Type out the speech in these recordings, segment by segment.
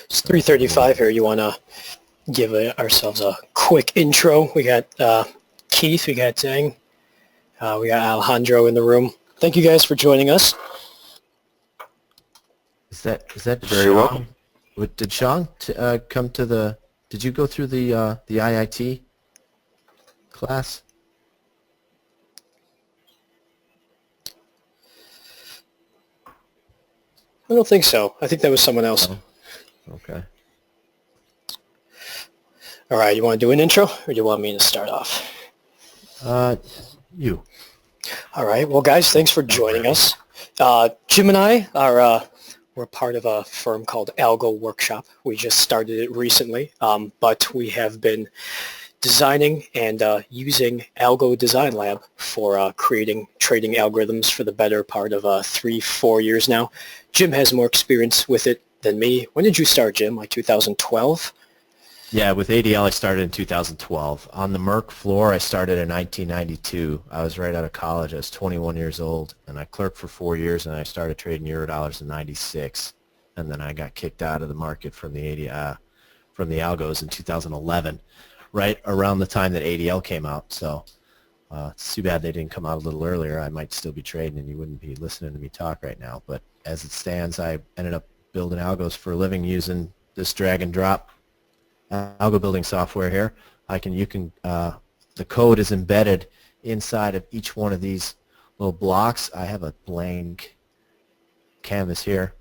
It's 3:35 here. You want to give ourselves a quick intro? We got Keith, we got Zhang, we got Alejandro in the room. Thank you guys for joining us. Is that very Shang? welcome? Did Shang come to the? Did you go through the IIT class? I don't think so. I think that was someone else. No? Okay. All right, you want to do an intro, or do you want me to start off? You. All right. Well, guys, thanks for joining us. Jim and I are we're part of a firm called AlgoWorkshop. We just started it recently, but we have been designing and using Algo Design Lab for creating trading algorithms for the better part of 3-4 years now. Jim has more experience with it than me. When did you start, Jim? Like 2012? Yeah, with ADL I started in 2012. On the Merck floor I started in 1992. I was right out of college. I was 21 years old, and I clerked for 4 years, and I started trading Eurodollars in 96. And then I got kicked out of the market from the algos in 2011, right around the time that ADL came out. So it's too bad they didn't come out a little earlier. I might still be trading, and you wouldn't be listening to me talk right now. But as it stands, I ended up building algos for a living using this drag and drop algo building software here. The code is embedded inside of each one of these little blocks. I have a blank canvas here.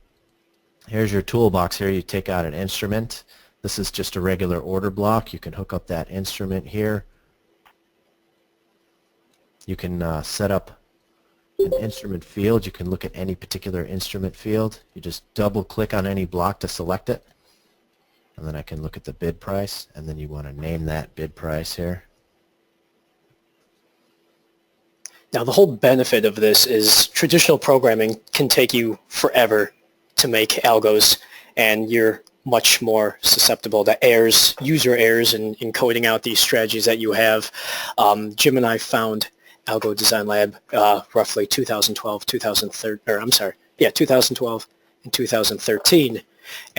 Here's your toolbox here. You take out an instrument. This is just a regular order block. You can hook up that instrument here. You can set up an instrument field. You can look at any particular instrument field. You just double click on any block to select it. And then I can look at the bid price, and then you want to name that bid price here. Now, the whole benefit of this is traditional programming can take you forever to make algos, and you're much more susceptible to errors, user errors in coding out these strategies that you have. Jim and I found Algo Design Lab roughly 2012 and 2013.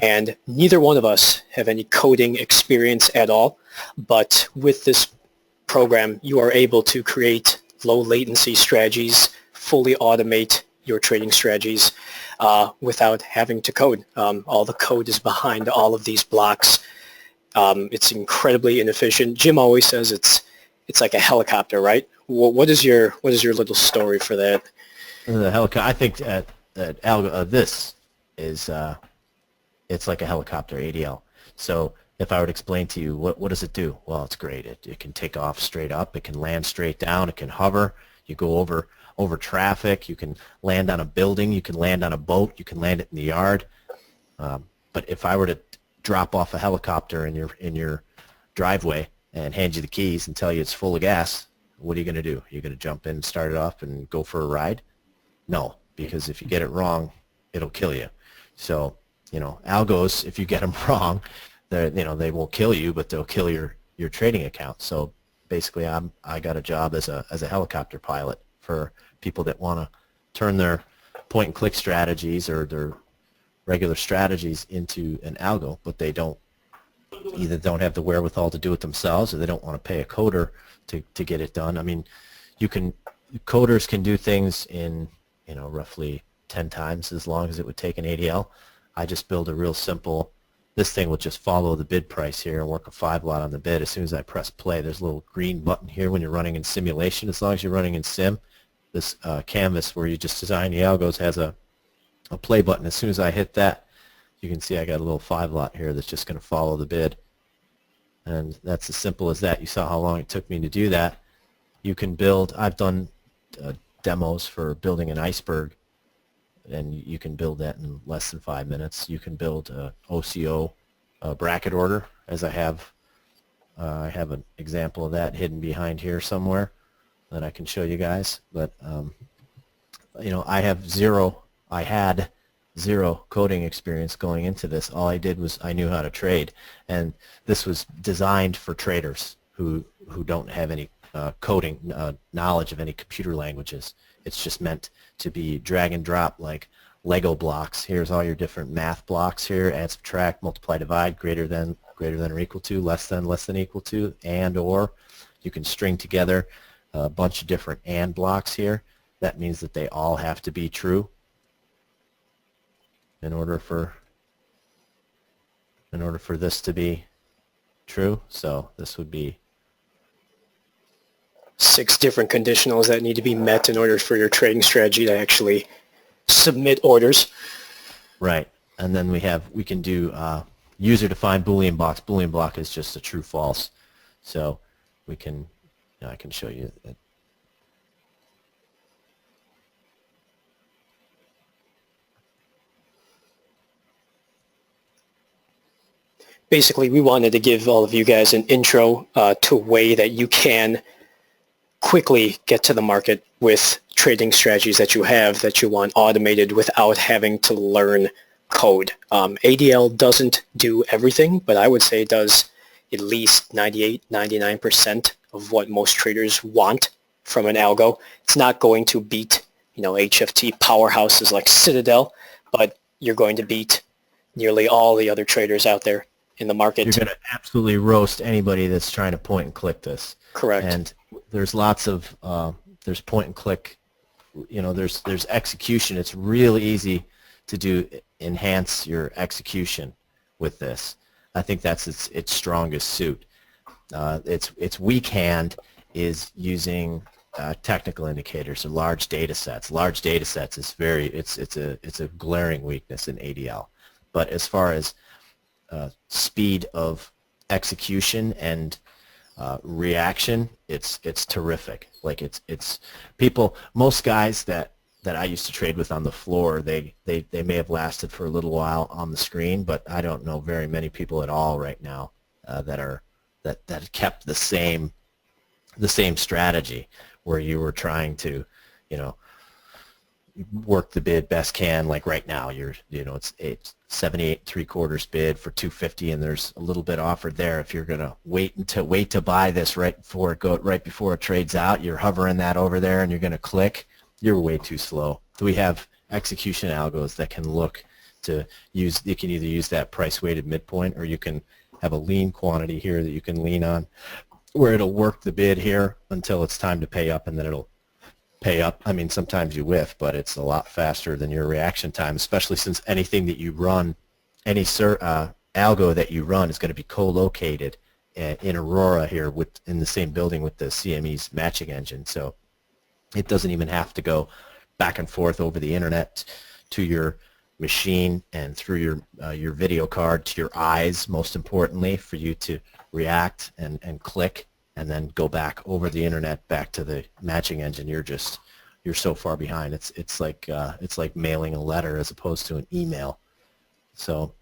And neither one of us have any coding experience at all, but with this program you are able to create low latency strategies, fully automate your trading strategies without having to code. All the code is behind all of these blocks. It's incredibly inefficient. Jim always says it's like a helicopter, right? What is your little story for that? The helicopter. I think that this is. It's like a helicopter, ADL. So if I would explain to you, what does it do? Well, it's great. It can take off straight up. It can land straight down. It can hover. You go over traffic. You can land on a building. You can land on a boat. You can land it in the yard. But if I were to drop off a helicopter in your driveway and hand you the keys and tell you it's full of gas, what are you going to do? You're going to jump in and start it off and go for a ride? No, because if you get it wrong, it'll kill you. So algos, if you get them wrong, they won't kill you, but they'll kill your trading account. So basically, I got a job as a helicopter pilot for people that want to turn their point-and-click strategies or their regular strategies into an algo, but they either don't have the wherewithal to do it themselves, or they don't want to pay a coder to get it done. I mean, coders can do things in roughly 10 times as long as it would take an ADL. I just build a real simple, this thing will just follow the bid price here and work a 5 lot on the bid. As soon as I press play, there's a little green button here when you're running in simulation. As long as you're running in sim, this canvas where you just design the algos has a play button. As soon as I hit that, you can see I got a little 5 lot here that's just going to follow the bid. And that's as simple as that. You saw how long it took me to do that. You can build, I've done demos for building an iceberg, and you can build that in less than 5 minutes. You can build OCO bracket order, as I have an example of that hidden behind here somewhere that I can show you guys. But I had zero coding experience going into this. All I did was I knew how to trade, and this was designed for traders who don't have any coding knowledge of any computer languages. It's just meant to be drag and drop like Lego blocks. Here's all your different math blocks here: add, subtract, multiply, divide, greater than or equal to, less than equal to, and or. You can string together a bunch of different and blocks here. That means that they all have to be true in order for this to be true. So this would be 6 different conditionals that need to be met in order for your trading strategy to actually submit orders. right. And then we can do user-defined Boolean blocks. Boolean block is just a true false. So we can, I can show you that. Basically, we wanted to give all of you guys an intro to a way that you can quickly get to the market with trading strategies that you have that you want automated without having to learn code. ADL doesn't do everything, but I would say it does at least 98, 99% of what most traders want from an algo. It's not going to beat, HFT powerhouses like Citadel, but you're going to beat nearly all the other traders out there in the market. You're going to absolutely roast anybody that's trying to point and click this. Correct. And there's lots of there's point and click. There's execution. It's really easy to enhance your execution with this. I think that's its strongest suit. Its weak hand is using technical indicators or large data sets. Large data sets is it's a glaring weakness in ADL. But as far as speed of execution and reaction, it's terrific. Like it's people, most guys that I used to trade with on the floor, they may have lasted for a little while on the screen, but I don't know very many people at all right now that kept the same strategy where you were trying to work the bid best can. Like right now, it's 78 3/4 bid for 250, and there's a little bit offered there. If you're gonna wait to buy this right before it trades out, you're hovering that over there, and you're gonna click. You're way too slow. We have execution algos that can look to use. You can either use that price weighted midpoint, or you can have a lean quantity here that you can lean on, where it'll work the bid here until it's time to pay up, and then it'll pay up. I mean, sometimes you whiff, but it's a lot faster than your reaction time, especially since anything that you run, any algo that you run is going to be co-located in Aurora here in the same building with the CME's matching engine. So it doesn't even have to go back and forth over the internet to your machine and through your video card to your eyes, most importantly, for you to react and click, and then go back over the internet back to the matching engine. You're so far behind. It's like mailing a letter as opposed to an email. So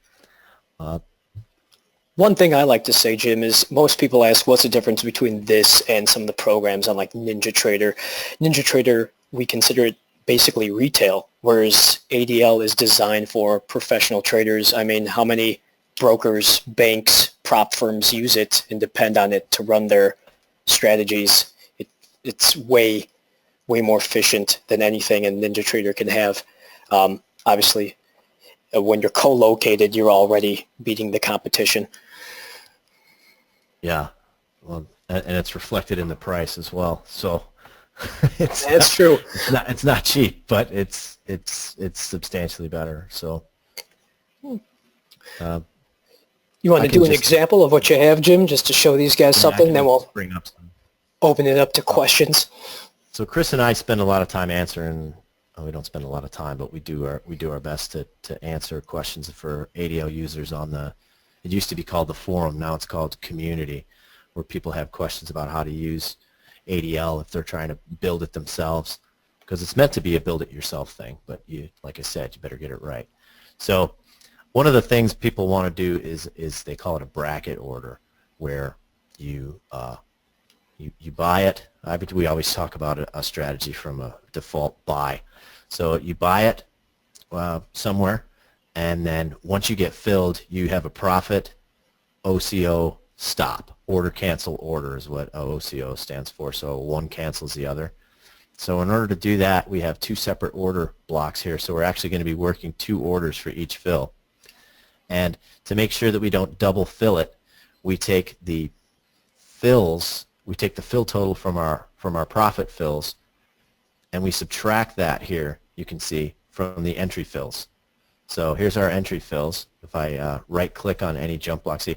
one thing I like to say, Jim, is most people ask what's the difference between this and some of the programs on like NinjaTrader. NinjaTrader, we consider it basically retail, whereas ADL is designed for professional traders. I mean, how many brokers, banks, prop firms use it and depend on it to run their strategies? It's way more efficient than anything a NinjaTrader can have. Obviously, when you're co-located, you're already beating the competition. Yeah, well, and it's reflected in the price as well. So that's true. It's not cheap, but it's substantially better. So. You want to do an example of what you have, Jim, just to show these guys something, then we'll bring up some. Open it up to questions. So Chris and I spend a lot of time answering. We don't spend a lot of time, but we do our best to answer questions for ADL users on the. It used to be called the forum. Now it's called community, where people have questions about how to use ADL if they're trying to build it themselves, because it's meant to be a build-it-yourself thing. But like I said, you better get it right. So one of the things people want to do is they call it a bracket order, where you buy it. We always talk about a strategy from a default buy. So you buy it somewhere, and then once you get filled, you have a profit, OCO, stop. Order cancel order is what OCO stands for. So one cancels the other. So in order to do that, we have two separate order blocks here. So we're actually going to be working two orders for each fill. And to make sure that we don't double fill it, we take the fills, we take the fill total from our profit fills, and we subtract that here, you can see, from the entry fills. So here's our entry fills. If I right-click on any jump block, see,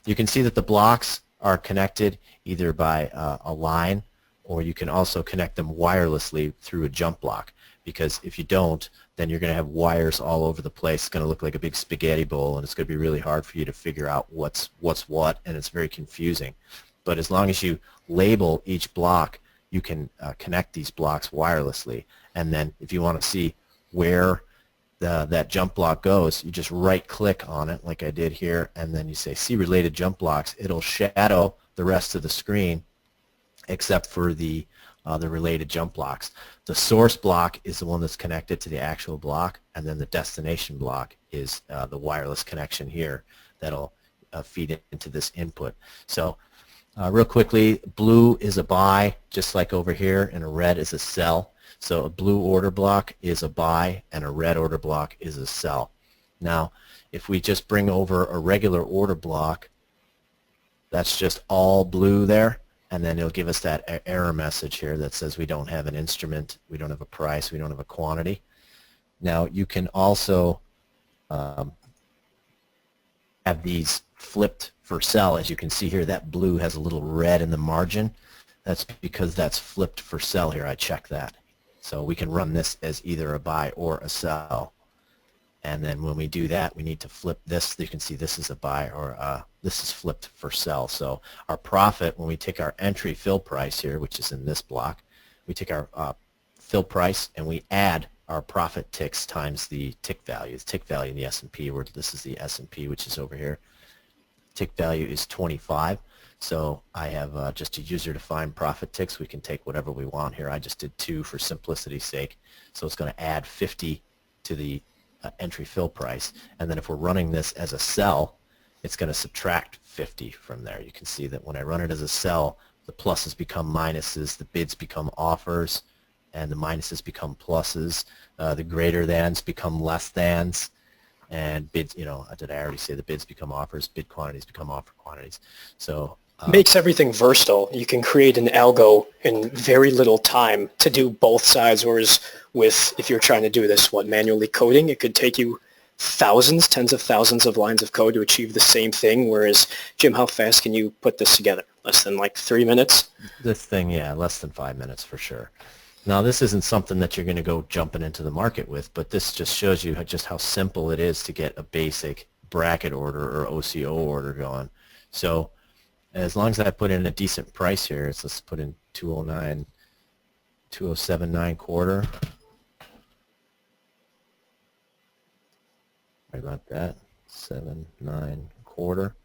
you can see that the blocks are connected either by a line, or you can also connect them wirelessly through a jump block, because if you don't, then you're going to have wires all over the place. It's going to look like a big spaghetti bowl, and it's going to be really hard for you to figure out what's what, and it's very confusing. But as long as you label each block, you can connect these blocks wirelessly. And then if you want to see where that jump block goes, you just right-click on it like I did here, and then you say see related jump blocks. It'll shadow the rest of the screen except for the related jump blocks. The source block is the one that's connected to the actual block, and then the destination block is the wireless connection here that'll feed into this input. So real quickly, blue is a buy, just like over here, and a red is a sell. So a blue order block is a buy, and a red order block is a sell. Now, if we just bring over a regular order block, that's just all blue there, and then it'll give us that error message here that says we don't have an instrument, we don't have a price, we don't have a quantity. Now, you can also have these flipped for sell. As you can see here, that blue has a little red in the margin. That's because that's flipped for sell here. I checked that. So we can run this as either a buy or a sell. And then when we do that, we need to flip this. You can see this is a buy, or this is flipped for sell. So our profit, when we take our entry fill price here, which is in this block, we take our fill price and we add our profit ticks times the tick value. The tick value in the S&P, where this is the S&P, which is over here. Tick value is 25. So I have just a user-defined profit ticks. We can take whatever we want here. I just did 2 for simplicity's sake. So it's going to add 50 to the entry fill price. And then if we're running this as a sell, it's going to subtract 50 from there. You can see that when I run it as a sell, the pluses become minuses, the bids become offers, and the minuses become pluses. The greater thans become less thans. And bids, did I already say the bids become offers? Bid quantities become offer quantities. So makes everything versatile. You can create an algo in very little time to do both sides, whereas if you're trying to do this, manually coding, it could take you thousands, tens of thousands of lines of code to achieve the same thing, whereas, Jim, how fast can you put this together? Less than 3 minutes? This thing, yeah, less than 5 minutes for sure. Now, this isn't something that you're going to go jumping into the market with, but this just shows you just how simple it is to get a basic bracket order or OCO order going. So as long as I put in a decent price here, let's put in 209, 2079 quarter. Sorry about that, 79 quarter.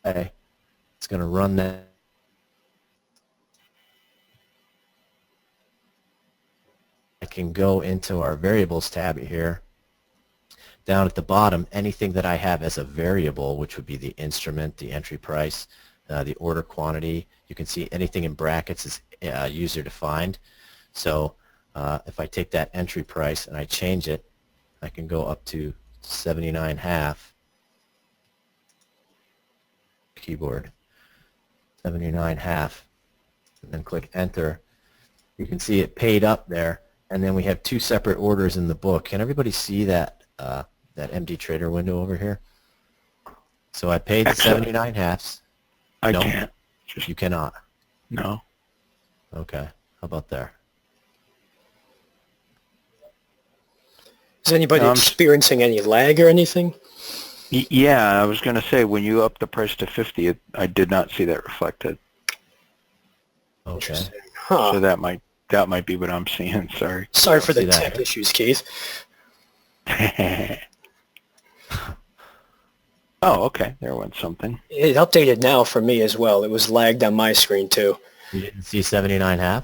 Okay, it's going to run that. I can go into our variables tab here. Down at the bottom, anything that I have as a variable, which would be the instrument, the entry price, the order quantity. You can see anything in brackets is user defined. So if I take that entry price and I change it, I can go up to 79.5. Keyboard 79.5, and then click enter. You can see it paid up there, and then we have 2 separate orders in the book. Can everybody see that that MD Trader window over here? So I paid the 79.5. I no? can't. You cannot. No. Okay. How about there? Is anybody experiencing any lag or anything? Yeah, I was going to say, when you upped the price to 50, I did not see that reflected. Okay. Huh. So that might be what I'm seeing. Sorry. Sorry for the See that tech here. issues, Keith. Oh, okay. There went something. It updated now for me as well. It was lagged on my screen too. You didn't see 79.5?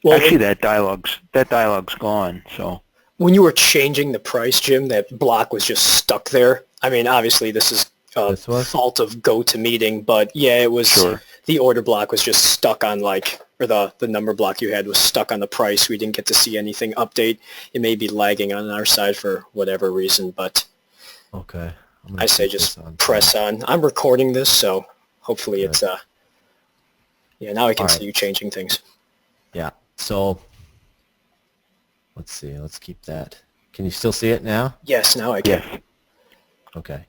Well, Actually, that dialogue's gone. So When you were changing the price, Jim, that block was just stuck there. I mean, obviously this is a This was? fault of GoToMeeting, but yeah, it was, Sure. the order block was just stuck on like, or the number block you had was stuck on the price. We didn't get to see anything update. It may be lagging on our side for whatever reason, but Okay. I'm gonna I say keep just this on press on. I'm recording this, so hopefully Good. it's, yeah, now I can All see right. you changing things. Yeah. So let's see. Let's keep that. Can you still see it now? Yes, now I can. Yes. Okay.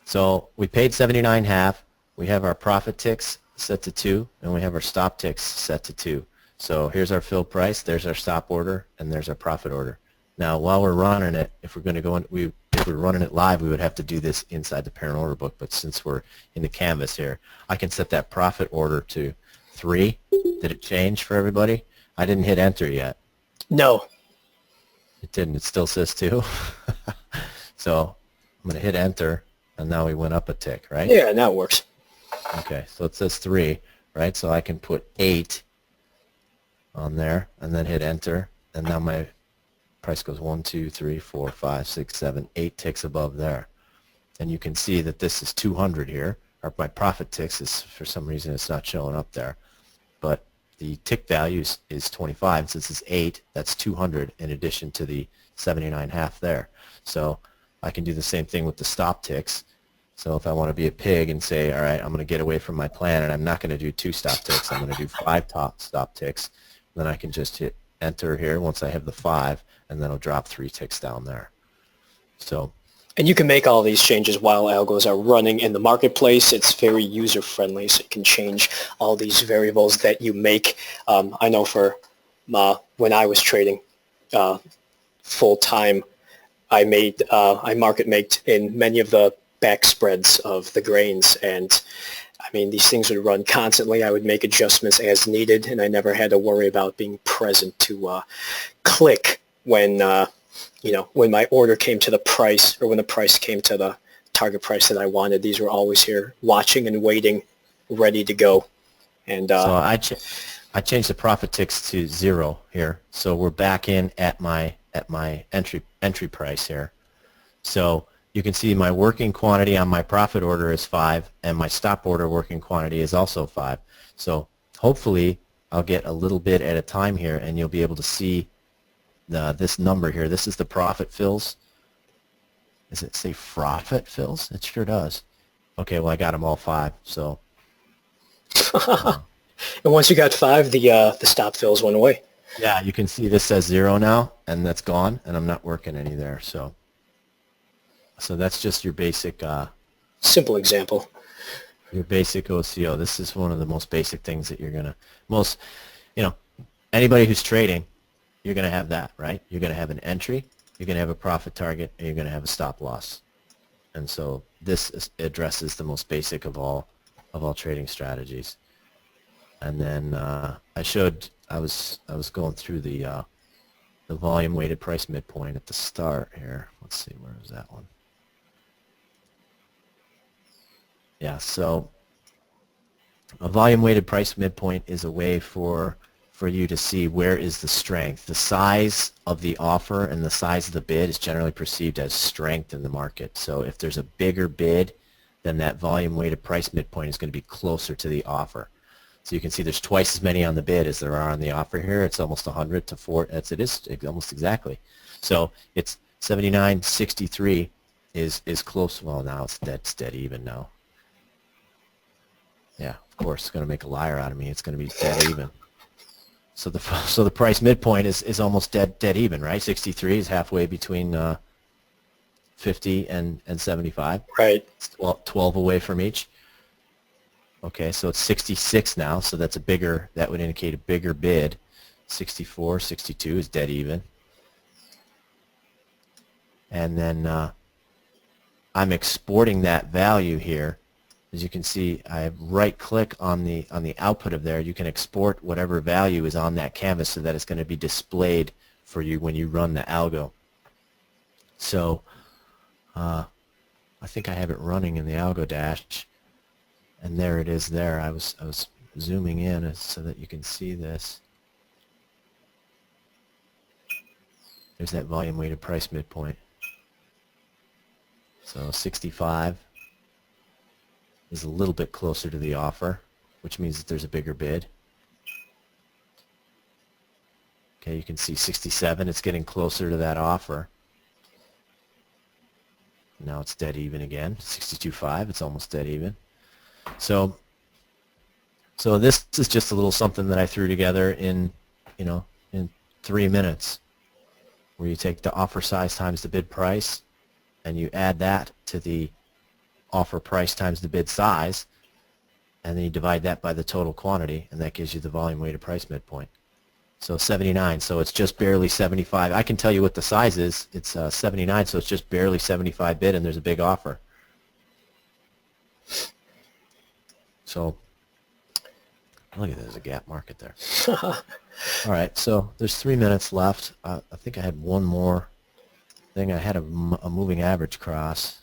So we paid 79.5. We have our profit ticks set to 2, and we have our stop ticks set to 2. So here's our fill price, there's our stop order, and there's our profit order. Now, while we're running it, if we're going to go in, if we're running it live, we would have to do this inside the parent order book. But since we're in the canvas here, I can set that profit order to 3. Did it change for everybody? I didn't hit enter yet. No. It didn't. It still says 2. So I'm going to hit enter, and now we went up a tick, right? Yeah, now it works. Okay, so it says 3, right? So I can put 8 on there and then hit enter, and now my price goes 1, 2, 3, 4, 5, 6, 7, 8 ticks above there. And you can see that this is 200 here, or my profit ticks is, for some reason, it's not showing up there. But the tick value is 25. Since it's 8, that's 200 in addition to the 79.5 there. So I can do the same thing with the stop ticks. So if I want to be a pig and say, all right, I'm going to get away from my plan and I'm not going to do 2 stop ticks, I'm going to do 5 stop ticks, then I can just hit enter here once I have the 5, and then I'll drop 3 ticks down there. So, and you can make all these changes while algos are running in the marketplace. It's very user-friendly, so you can change all these variables that you make. I know for when I was trading full-time, I market maked in many of the back spreads of the grains, and I mean, these things would run constantly. I would make adjustments as needed, and I never had to worry about being present to click when when my order came to the price, or when the price came to the target price that I wanted. These were always here, watching and waiting, ready to go. And so I changed the profit ticks to 0 here, so we're back in at my entry price here. So you can see my working quantity on my profit order is 5, and my stop order working quantity is also 5. So hopefully I'll get a little bit at a time here, and you'll be able to see this number here. This is the profit fills. Does it say profit fills? It sure does. Okay, well I got them all 5. So. and once you got 5, the stop fills went away. Yeah, you can see this says 0 now, and that's gone, and I'm not working any there. So that's just your basic simple example. Your basic OCO. This is one of the most basic things that you're gonna anybody who's trading, you're gonna have that, right? You're gonna have an entry, you're gonna have a profit target, and you're gonna have a stop loss. And so this addresses the most basic of all trading strategies. And then I was going through the volume weighted price midpoint at the start here. Let's see, where is that one? Yeah, so a volume weighted price midpoint is a way for you to see where is the strength. The size of the offer and the size of the bid is generally perceived as strength in the market. So if there's a bigger bid, then that volume weighted price midpoint is going to be closer to the offer. So you can see there's twice as many on the bid as there are on the offer here. It's almost 100 to 4. It is almost exactly. So it's 79.63 is close. Well, now it's dead even now. Yeah, of course, it's going to make a liar out of me. It's going to be dead even. So the price midpoint is almost dead even, right? 63 is halfway between 50 and 75. Right. It's 12 away from each. Okay, so it's 66 now, so that would indicate a bigger bid. 64, 62 is dead even. And then I'm exporting that value here. As you can see, I right-click on the output of there. You can export whatever value is on that canvas so that it's going to be displayed for you when you run the algo. So I think I have it running in the algo dash, and there it is there. I was zooming in so that you can see this. There's that volume weighted price midpoint. So 65 is a little bit closer to the offer, which means that there's a bigger bid. Okay, you can see 67, it's getting closer to that offer. Now it's dead even again. 62.5, it's almost dead even. So this is just a little something that I threw together in 3 minutes, where you take the offer size times the bid price, and you add that to the offer price times the bid size, and then you divide that by the total quantity, and that gives you the volume weighted price midpoint. So 79, so it's just barely 75. I can tell you what the size is. It's 79, so it's just barely 75 bid, and there's a big offer. So look at that, there's a gap market there. All right, so there's 3 minutes left. I think I had one more thing. I had a moving average cross.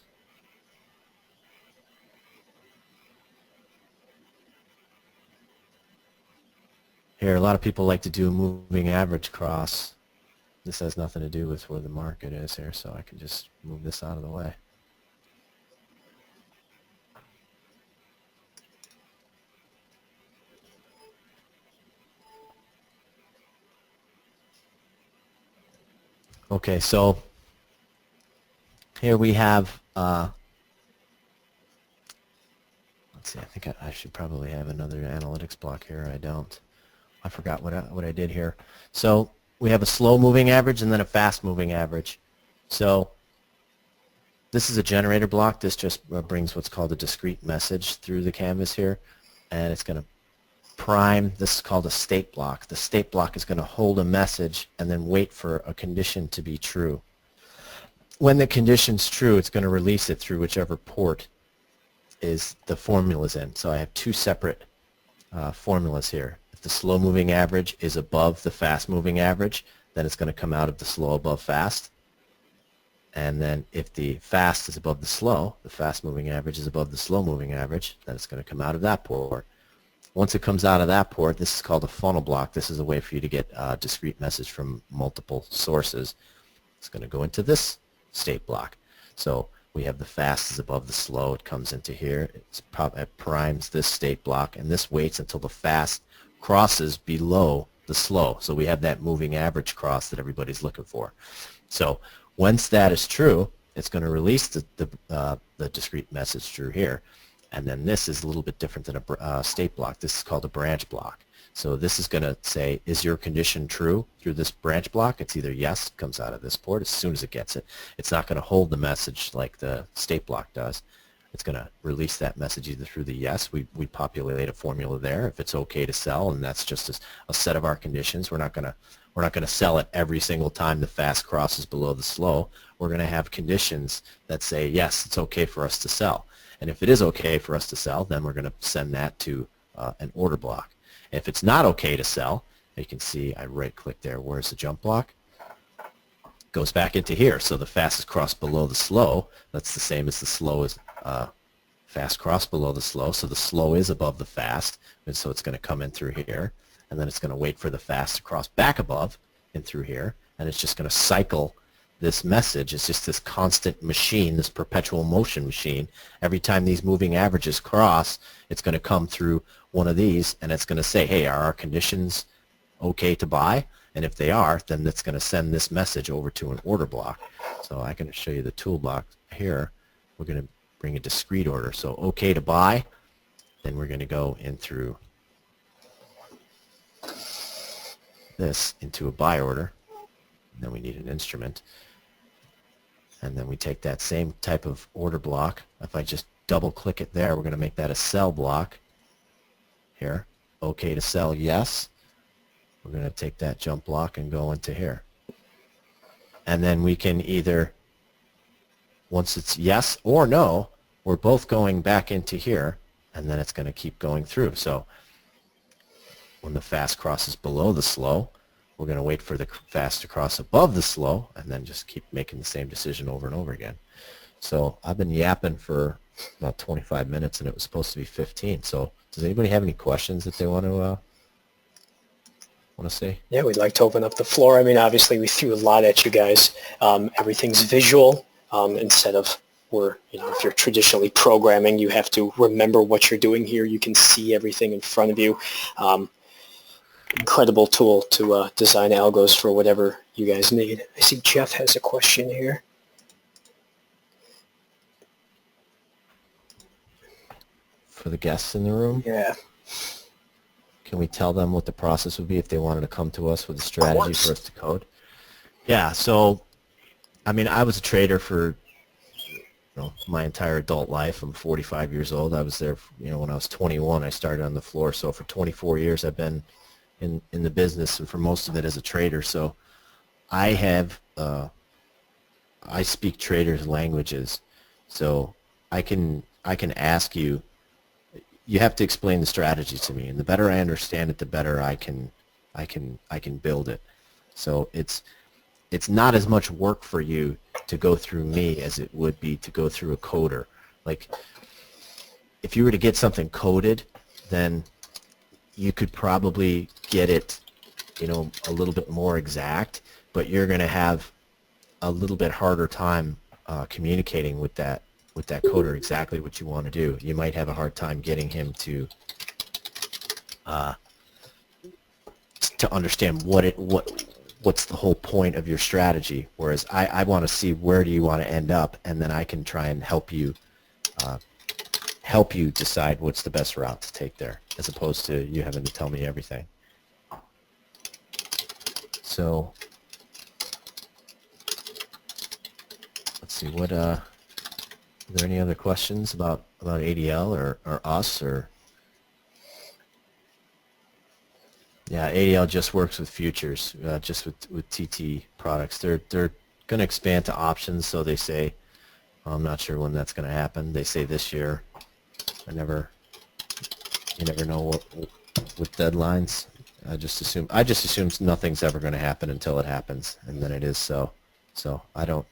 Here, a lot of people like to do a moving average cross. This has nothing to do with where the market is here, so I can just move this out of the way. Okay, so here we have, let's see, I think I should probably have another analytics block here. I don't. I forgot what I did here. So we have a slow moving average and then a fast moving average. So this is a generator block. This just brings what's called a discrete message through the canvas here, and it's going to prime. This is called a state block. The state block is going to hold a message and then wait for a condition to be true. When the condition's true, it's going to release it through whichever port is the formula's in. So I have two separate formulas here. If the slow moving average is above the fast moving average, then it's going to come out of the slow above fast. And then if the fast is above the fast moving average is above the slow moving average, then it's going to come out of that port. Once it comes out of that port, this is called a funnel block. This is a way for you to get a discrete message from multiple sources. It's going to go into this state block. So we have the fast is above the slow. It comes into here. It primes this state block, and this waits until the fast crosses below the slow. So we have that moving average cross that everybody's looking for. So once that is true, it's going to release the discrete message through here. And then this is a little bit different than a state block. This is called a branch block. So this is going to say, is your condition true through this branch block? It's either yes, it comes out of this port as soon as it gets it. It's not going to hold the message like the state block does. It's going to release that message either through the yes. We populate a formula there if it's okay to sell, and that's just a set of our conditions. We're not going to sell it every single time the fast crosses below the slow. We're going to have conditions that say, yes, it's okay for us to sell. And if it is okay for us to sell, then we're going to send that to an order block. If it's not okay to sell, you can see I right-click there. Where's the jump block? Goes back into here. So the fast is crossed below the slow. That's the same as the slow is fast cross below the slow. So the slow is above the fast, and so it's going to come in through here, and then it's going to wait for the fast to cross back above and through here, and it's just going to cycle this message. It's just this constant machine, this perpetual motion machine. Every time these moving averages cross, it's going to come through one of these, and it's going to say, hey, are our conditions okay to buy? And if they are, then it's going to send this message over to an order block. So I can show you the tool block here. We're going to bring a discrete order. So okay to buy, then we're going to go in through this into a buy order. And then we need an instrument. And then we take that same type of order block. If I just double click it there, we're going to make that a sell block. Here, okay to sell, yes. We're going to take that jump block and go into here. And then we can either, once it's yes or no, we're both going back into here, and then it's going to keep going through. So when the fast crosses below the slow, we're going to wait for the fast to cross above the slow, and then just keep making the same decision over and over again. So I've been yapping for about 25 minutes, and it was supposed to be 15. So does anybody have any questions that they want to want to say? Yeah, we'd like to open up the floor. I mean, obviously, we threw a lot at you guys. Everything's visual instead of if you're traditionally programming, you have to remember what you're doing here. You can see everything in front of you. Incredible tool to design algos for whatever you guys need. I see Jeff has a question here. For the guests in the room? Yeah. Can we tell them what the process would be if they wanted to come to us with a strategy for us to code? Yeah, so, I mean, I was a trader for my entire adult life. I'm 45 years old. I was there, when I was 21, I started on the floor. So for 24 years, I've been in the business, and for most of it as a trader. So I speak traders' languages. So I can ask you. You have to explain the strategy to me, and the better I understand it, the better I can build it. So it's not as much work for you to go through me as it would be to go through a coder. Like, if you were to get something coded, then you could probably get it, a little bit more exact, but you're going to have a little bit harder time communicating with that coder exactly what you want to do. You might have a hard time getting him to understand what's the whole point of your strategy. Whereas I want to see where do you want to end up, and then I can try and help you decide what's the best route to take there, as opposed to you having to tell me everything. So let's see what. Are there any other questions about ADL or us or? Yeah, ADL just works with futures, just with TT products. They're going to expand to options, so they say. I'm not sure when that's going to happen. They say this year. You never know with deadlines. I just assume nothing's ever going to happen until it happens, and then it is so. So I don't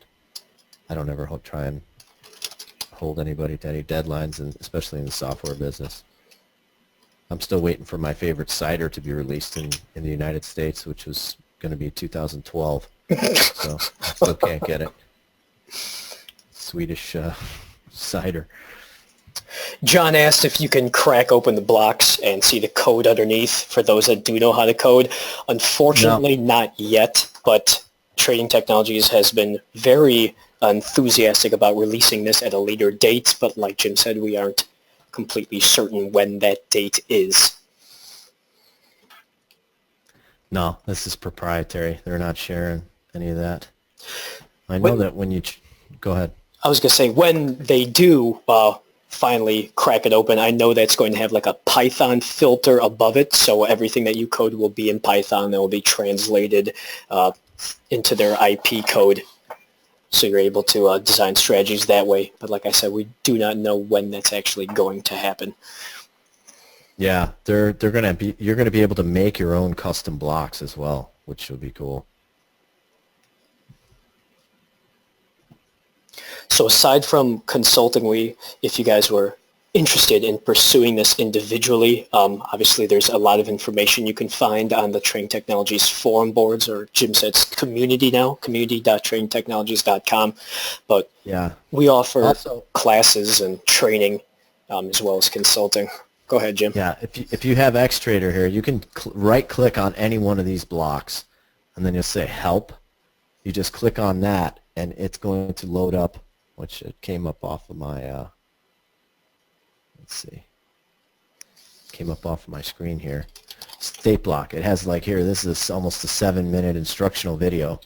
ever try and hold anybody to any deadlines, and especially in the software business. I'm still waiting for my favorite cider to be released in the United States, which was going to be 2012. So I still can't get it. Swedish cider. John asked if you can crack open the blocks and see the code underneath for those that do know how to code. Unfortunately, not yet, but Trading Technologies has been very enthusiastic about releasing this at a later date, but like Jim said, we aren't completely certain when that date is. No, this is proprietary. They're not sharing any of that. I know that when you... Go ahead. I was going to say, when they do finally crack it open, I know that's going to have like a Python filter above it, so everything that you code will be in Python. That will be translated into their IP code. So you're able to design strategies that way. But like I said, we do not know when that's actually going to happen. Yeah, you're gonna be able to make your own custom blocks as well, which would be cool. So aside from consulting, if you guys were interested in pursuing this individually, obviously there's a lot of information you can find on the Trading Technologies forum boards, or Jim said it's community now, community.tradingtechnologies.com. But yeah, we offer also classes and training as well as consulting. Go ahead, Jim. Yeah, if you have XTrader here, you can right-click on any one of these blocks, and then you'll say Help. You just click on that, and it's going to load up, which it came up off of my... Let's see. Came up off of my screen here. State block. It has like here, this is almost a 7-minute instructional video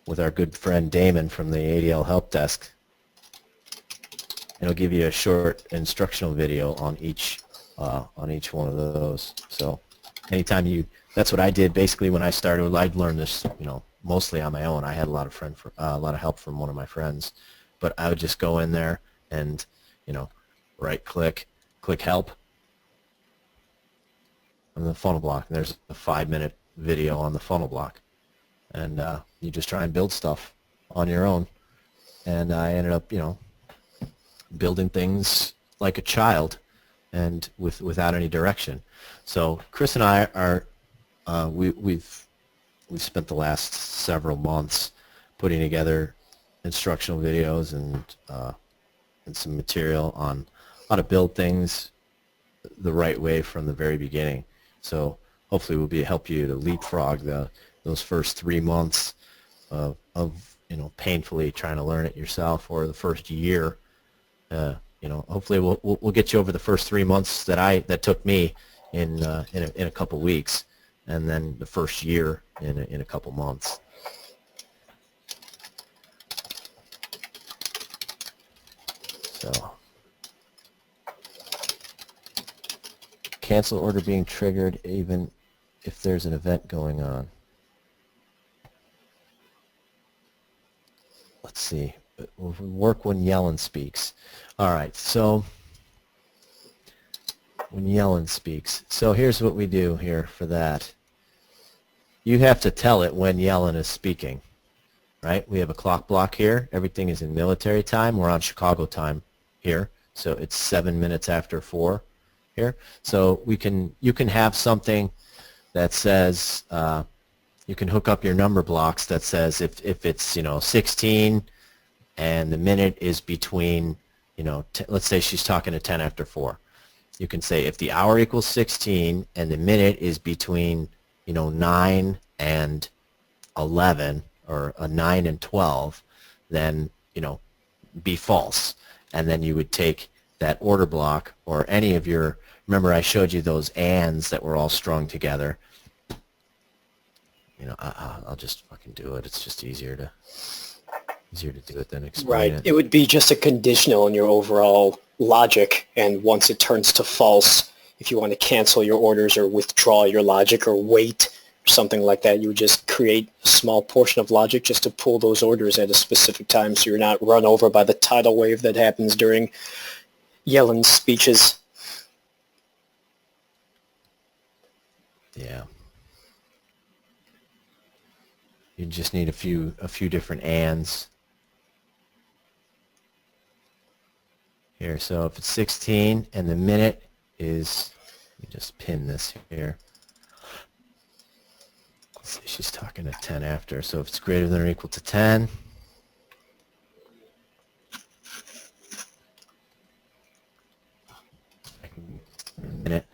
with our good friend Damon from the ADL Help Desk. It'll give you a short instructional video on each one of those. So anytime that's what I did basically when I started. I'd learned this, mostly on my own. I had a lot of help from one of my friends, but I would just go in there and right-click, click Help on the funnel block, and there's a 5-minute video on the funnel block, and you just try and build stuff on your own. And I ended up, building things like a child, and without any direction. So Chris and I are we've spent the last several months putting together instructional videos and some material on how to build things the right way from the very beginning. So hopefully we'll help you to leapfrog those first 3 months of painfully trying to learn it yourself, or the first year. Hopefully we'll get you over the first 3 months that took me in a couple weeks, and then the first year in a couple months. So, cancel order being triggered even if there's an event going on. Let's see. We'll work when Yellen speaks. All right, so when Yellen speaks. So here's what we do here for that. You have to tell it when Yellen is speaking, right? We have a clock block here. Everything is in military time. We're on Chicago time here, so it's 7 minutes after 4 here. So you can have something that says you can hook up your number blocks that says if it's 16 and the minute is between let's say she's talking to 10 after 4. You can say if the hour equals 16 and the minute is between 9 and 11 or 9 and 12, then be false, and then you would take that order block or any of your, remember I showed you those ands that were all strung together. I'll just fucking do it. It's just easier to do it than explain it. It would be just a conditional in your overall logic, and once it turns to false, if you want to cancel your orders or withdraw your logic or wait or something like that, you would just create a small portion of logic just to pull those orders at a specific time so you're not run over by the tidal wave that happens during Yellen's speeches. Yeah. You just need a few different ands. Here, so if it's 16 and the minute is, let me just pin this here. Let's see, she's talking to 10 after, so if it's greater than or equal to 10, minute,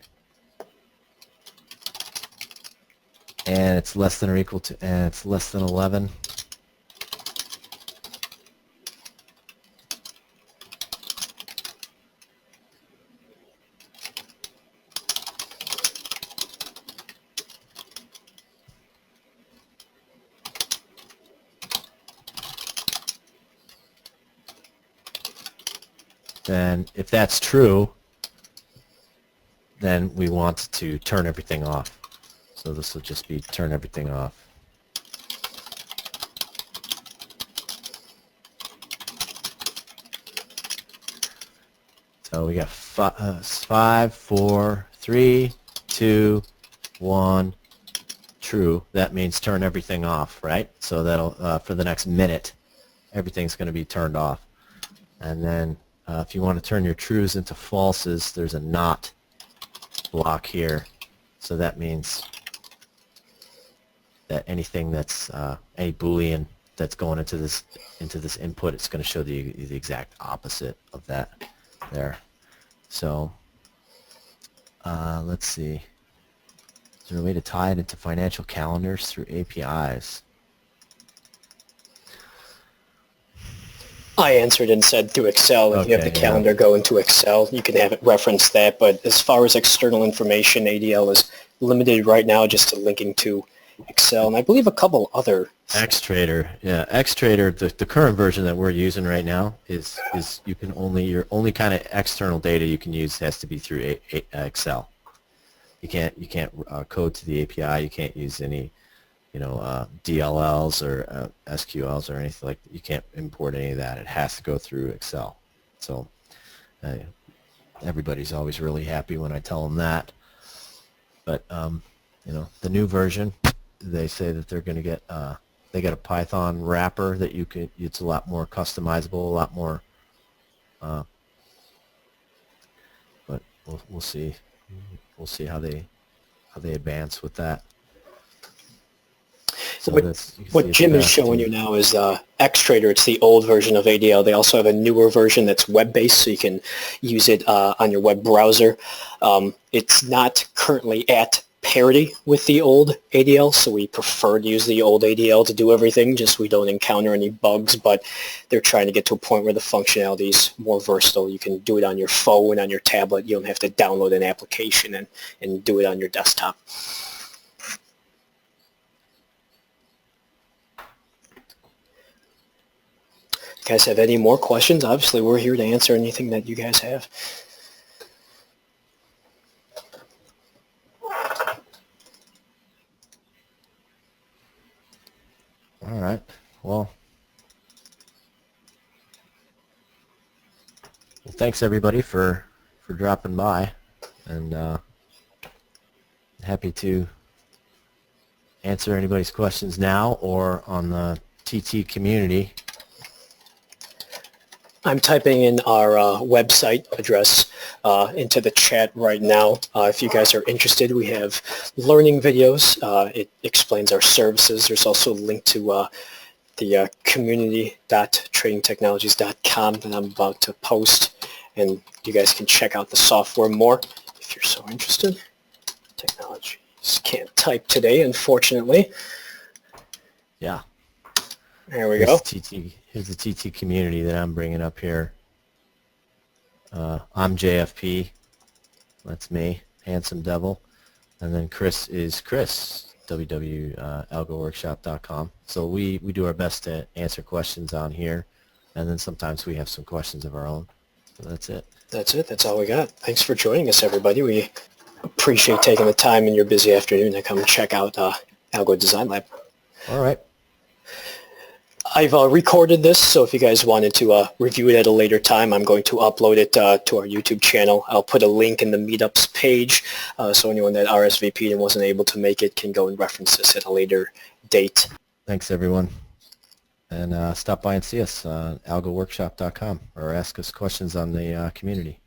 and it's less than or equal to, and it's less than 11. Then if that's true, then we want to turn everything off. So this will just be turn everything off. So we got 5, 4, 3, 2, 1, true. That means turn everything off, right? So that'll for the next minute, everything's going to be turned off. And then if you want to turn your trues into falses, there's a not block here. So that means that anything that's any Boolean that's going into this input, it's going to show the exact opposite of that there. So let's see. Is there a way to tie it into financial calendars through APIs? I answered and said through Excel. If you have the calendar go into Excel, you can have it reference that. But as far as external information, ADL is limited right now just to linking to Excel, and I believe a couple other. Xtrader, yeah, Xtrader. The current version that we're using right now is you can your only kind of external data you can use has to be through Excel. You can't code to the API. You can't use any DLLs or SQLs or anything like that. You can't import any of that. It has to go through Excel. So everybody's always really happy when I tell them that. But the new version, they say that they're going to get they got a Python wrapper that you could. It's a lot more customizable, a lot more. But we'll see. We'll see how they advance with that. So What Jim is showing you now is Xtrader. It's the old version of ADL. They also have a newer version that's web-based, so you can use it on your web browser. It's not currently at parity with the old ADL, so we prefer to use the old ADL to do everything, just so we don't encounter any bugs, but they're trying to get to a point where the functionality is more versatile. You can do it on your phone, on your tablet. You don't have to download an application and do it on your desktop. You guys have any more questions? Obviously, we're here to answer anything that you guys have. All right. Well, thanks everybody for dropping by, and happy to answer anybody's questions now or on the TT community. I'm typing in our website address into the chat right now. If you guys are interested, we have learning videos. It explains our services. There's also a link to the community.tradingtechnologies.com that I'm about to post, and you guys can check out the software more if you're so interested. Technologies can't type today, unfortunately. Yeah. There we go. Here's the TT community that I'm bringing up here. I'm JFP. That's me, Handsome Devil. And then Chris is Chris, AlgoWorkshop.com. So we do our best to answer questions on here. And then sometimes we have some questions of our own. So that's it. That's it. That's all we got. Thanks for joining us, everybody. We appreciate taking the time in your busy afternoon to come and check out Algo Design Lab. All right. I've recorded this, so if you guys wanted to review it at a later time, I'm going to upload it to our YouTube channel. I'll put a link in the Meetups page, so anyone that RSVP'd and wasn't able to make it can go and reference this at a later date. Thanks, everyone. And stop by and see us on AlgoWorkshop.com or ask us questions on the community.